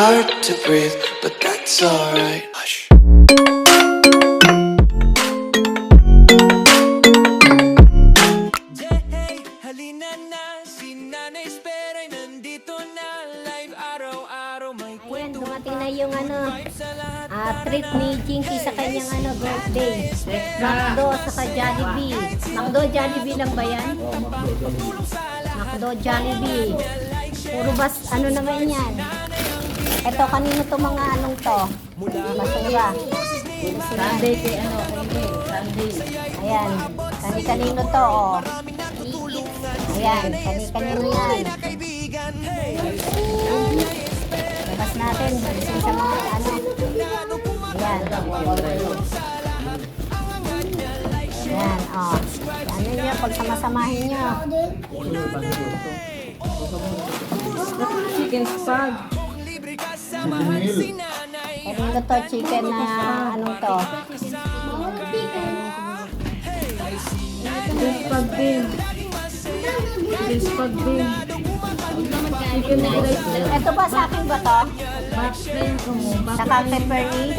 hard to breathe, but that's alright. Hush. Halina na, si Nanay Espera'y nandito na. Live araw-araw may Ayan, dumating na yung treat ni Jinky sa kanyang birthday. McDo saka Jollibee. McDo, Jollibee lang ba yan? McDo, Jollibee. Puro naman yan. Ito, kanino to mga to? Basura. Sunday kay Sunday. Ayan, kanino to, oh. Ayan, kanino yan. Labas natin, balisin sa mga Ayan. Ayan, oh. Ano nyo, pag samasamahin nyo. Chicken spag. Kanino to, chicken na to? Chicken spag din. Chicken spag din. Chicken rice. Ito ba sa akin ba to? Back plain ko mo. Saka kay Fernie?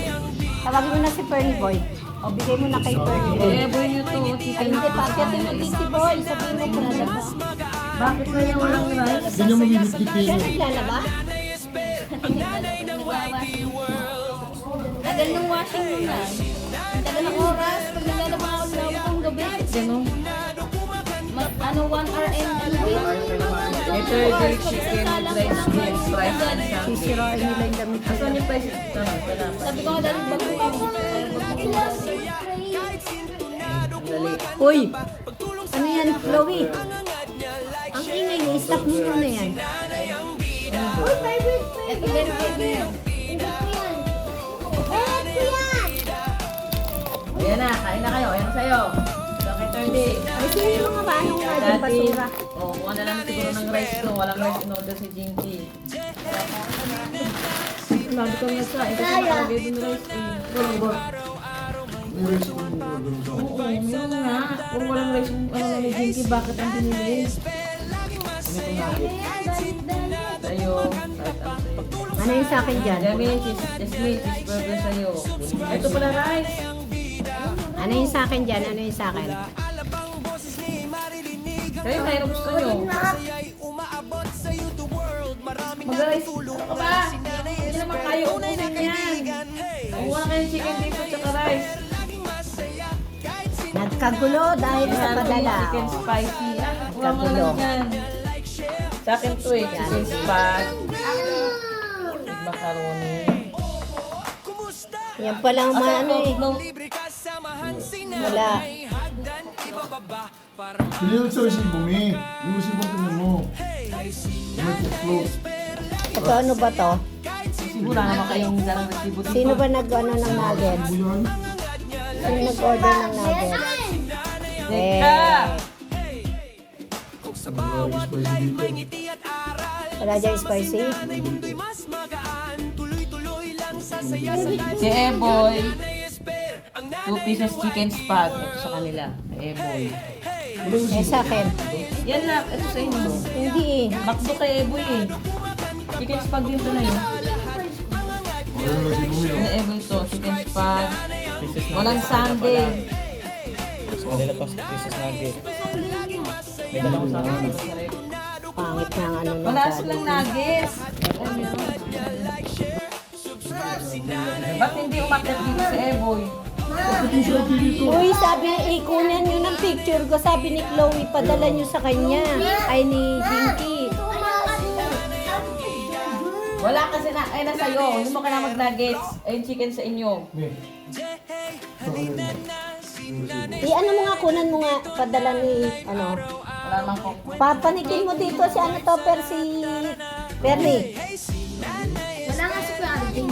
Tawagin mo na si Fernie Boy. O, bigay mo na kay Fernie Boy. Eboy nyo to. Ay, Chicken hindi pa. Kaya mo si Boy. Sabihin mo kung ano ba. Bakit na yung walang rice? Hindi niya mamimigpitin. Siya naglalaba? Tagal ng washing mo na. Tagal ng oras. Pag naglalaba ako ng gabi. Ganun. 1 hour and a bit. Ito yung chicken rice din. Rice and siya. Sisirain nila yung damit. Asan yung price? Tama. Sabi ko nga dali bago Dali. Uy! Ano yan, Chloe? Ang ingay niya, stop mo muna yan. Ito meron kayo. Ayan na, kain na kayo. Ayan sa'yo. Bakit 30? Ay, sino yung mga bahanong ka dyan, Dati, basura? kuha na lang siguro ng rice ko. Walang rice in order si Jinky. Lagi kang nasa. Ito sa nakalagay din rice eh. Walang ba? May rice ko yung order daw. Oo, meron nga. Kung walang rice yung ni Jinky, bakit ang pinili? Ano itong nugget? Sa'yo. Ano yung sa akin dyan? Jasmine, cheeseburger sa'yo. Ito pala rice. Ano yung sa akin dyan? Ano yung sa akin? Kayo, mayroon gusto nyo. Mag-rice. Ano ka ba? Hindi naman kayo ubusin yan. Kuha kayong chicken dito tsaka rice. Nagkagulo dahil sa padala. Chicken spicy. Kuha mo na lang yan. Sa akin to eh. Chicken spag. Macaroni. Yan palang mga ano eh. Wala. Hindi yung sa resibo, Mi. Yung resibo ko mo. May float. Ito ano ba to? Siguro naman kayong dalang resibo dito. Sino ba nag-ano ng nuggets? Ano yan? Sino nag-order ng nuggets? Teka! Wala dyan spicy? Si Eboy. 2 pieces chicken spag. Ito sa kanila. Eboy. Eh sa akin. Yan lang. Ito sa inyo. Hindi eh. Makdo kay Eboy eh. Chicken spag dito na yun. Yung resibo, Mi. Yung Eboy to. Chicken spag. Walang sundae. Kanila pa pieces nugget. May dalawang sundae. Pangit na ang ano ng Wala dali. silang nuggets. Ba't hindi umakyat dito si Eboy? Uy, sabi, ikunan nyo ng picture ko. Sabi ni Chloe, padala nyo sa kanya. Ay, ni Jinky. Wala kasi na, ay nasa iyo. Hindi mo ka na mag-nuggets. Ayun chicken sa inyo. Mi. Ano mo nga, kunan mo nga, padala ni, Wala namang cook. papanikin mo dito si si Pernie. Wala nga si Kuya Arjun.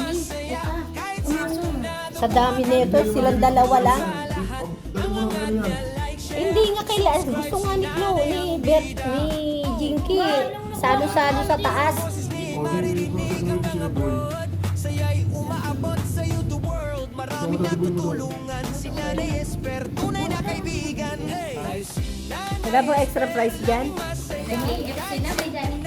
Sa dami nito, silang dalawa lang. Dali mo na yan. Hindi nga kailan, gusto nga ni Chloe, ni Jinky, salo-salo sa taas. O, di ko sila boy. Ang resibo mo daw. Wala po extra price dyan? Ito sila, may dali.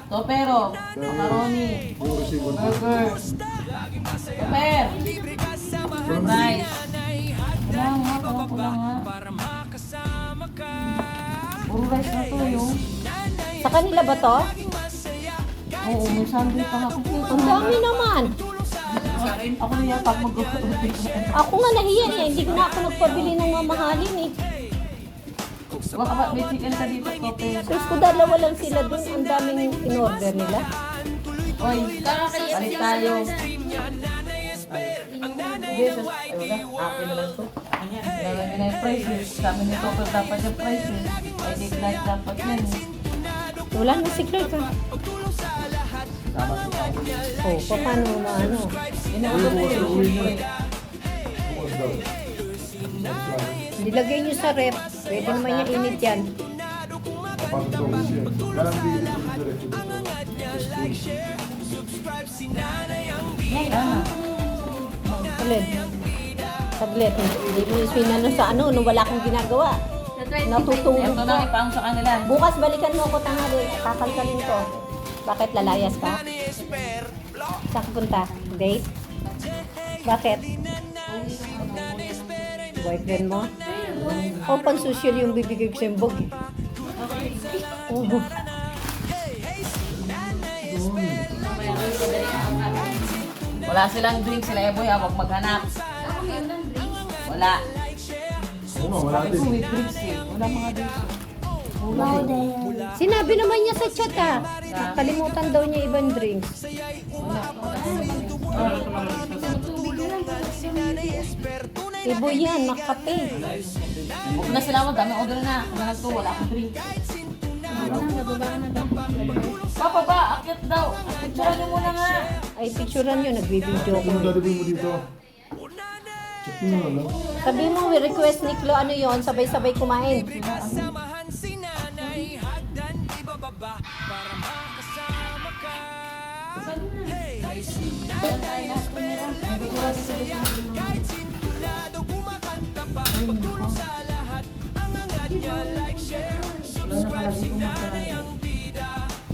Topero, macaroni, Yung resibo. burger, pepper, rice. Wala nga, wala nga. Puro rice na to yung. Sa kanila ba to? Oo, may sandwich pa ako. Ang dami naman. Ako na yata mag-order. Ako nga nahiya eh. Hindi ko na ako nagpabili ng mamahalin eh. Baka ba, may chicken ka dito, Topero. Tapos ko dalawa lang sila dun. Ang daming in-order nila. Oy, palit tayo. Yes, akin na lang to. Lalagyan na yung prices. Sabi ni Topper dapat yung prices. Ay, di like dapat yan. Wala na si Clark ah. Oh, paano na ano? Inaubos na yun. Bukas daw. Nilagay nyo sa rep. Pwede naman niya init yan. Kapag daw siya. Guarantee ito yung diretso dito. Saglit. Saglit. Hindi mo sinano sa ano nung wala akong ginagawa. Natutulog Ito ko. na, ipaang sa kanila. Bukas balikan mo ako tanghali. Kakalkalin ko. Bakit lalayas ka? Saan ka punta? Date? Bakit? Boyfriend mo? O pang social yung bibigay ko sa imbog eh. Oo. Wala silang drink, sila Eboy, huwag maghanap. Wala. Oo nga, wala Sabi din. ko, may drinks eh. Wala mga drinks eh. Sinabi naman niya sa chat ah. Kalimutan daw niya ibang drinks. Ibo yan, makape. Huwag na sila, dami order na. Kung na to, wala akong drinks. Papa ba, akit daw. Picturean niyo muna nga. Ay, picturean nyo, nagbibideo ko. Kung dadabin mo dito. Check mo na lang. Sabi mo, request ni Klo, ano yon sabay-sabay kumain. Samahan si nanay, hagdan ibababa para makasama ka. Hey, si nanay espero kahit sinulado kumakanta pa. Pagtulong sa lahat, ang angat niya like, share, subscribe si nanay ang bida.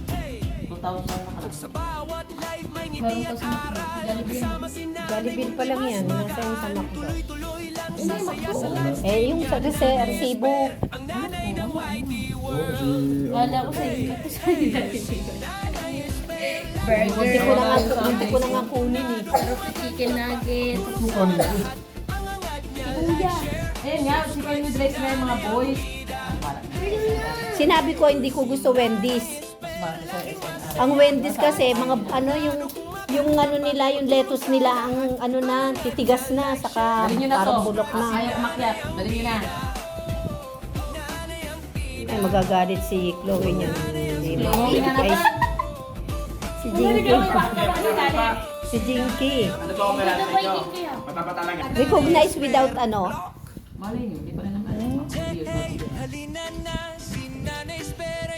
Hey, 2,000 na sa bawat live may ngiti at aral. Kasama si nanay, Jollibee pa lang yan, nasa yung sa McDo. tuloy lang sa saya sa Eh, yung sa resibo, ang nanay ng mighty Oo, si... Wala ko sa iyo. hindi ko na nga kunin eh. Chicken nugget. Yung kanina ko. Ayun nga, si kayo with rice na yung mga boys. Sinabi ko, hindi ko gusto Wendy's. Mas marami sa SNR. Ang Wendy's kasi, mga ano yung ano nila, yung lettuce nila, ang ano na, titigas na, saka Dali nyo na to. parang bulok na. Ayaw umakyat. Dali nyo na. Ay, magagalit si Chloe niya. Chloe na Ay, naman. si Jinky. Si Jinky. Recognize without ano. Malay nyo, hindi pa rin naman. halina na, si nanay espero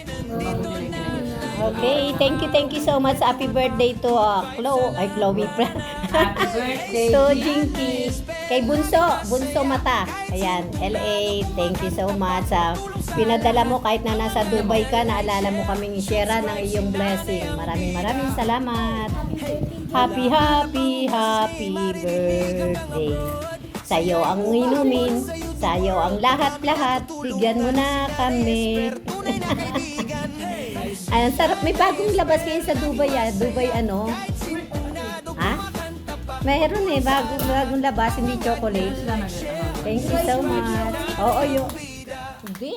Okay, thank you so much. Happy birthday to Chloe. Happy birthday. To Jinky. Kay Bunso Mata. Ayan, LA, thank you so much. Pinadala mo kahit na nasa Dubai ka, naalala mo kaming i-share ng iyong blessing. Maraming salamat. Happy birthday. Sa'yo ang inumin, sa'yo ang lahat-lahat. Bigyan mo na kami. Ay, ang sarap. May bagong labas kayo sa Dubai ah. Dubai ano? Ha? Meron eh, bagong labas, hindi chocolate. Thank you so much. Oo, yun. Hindi.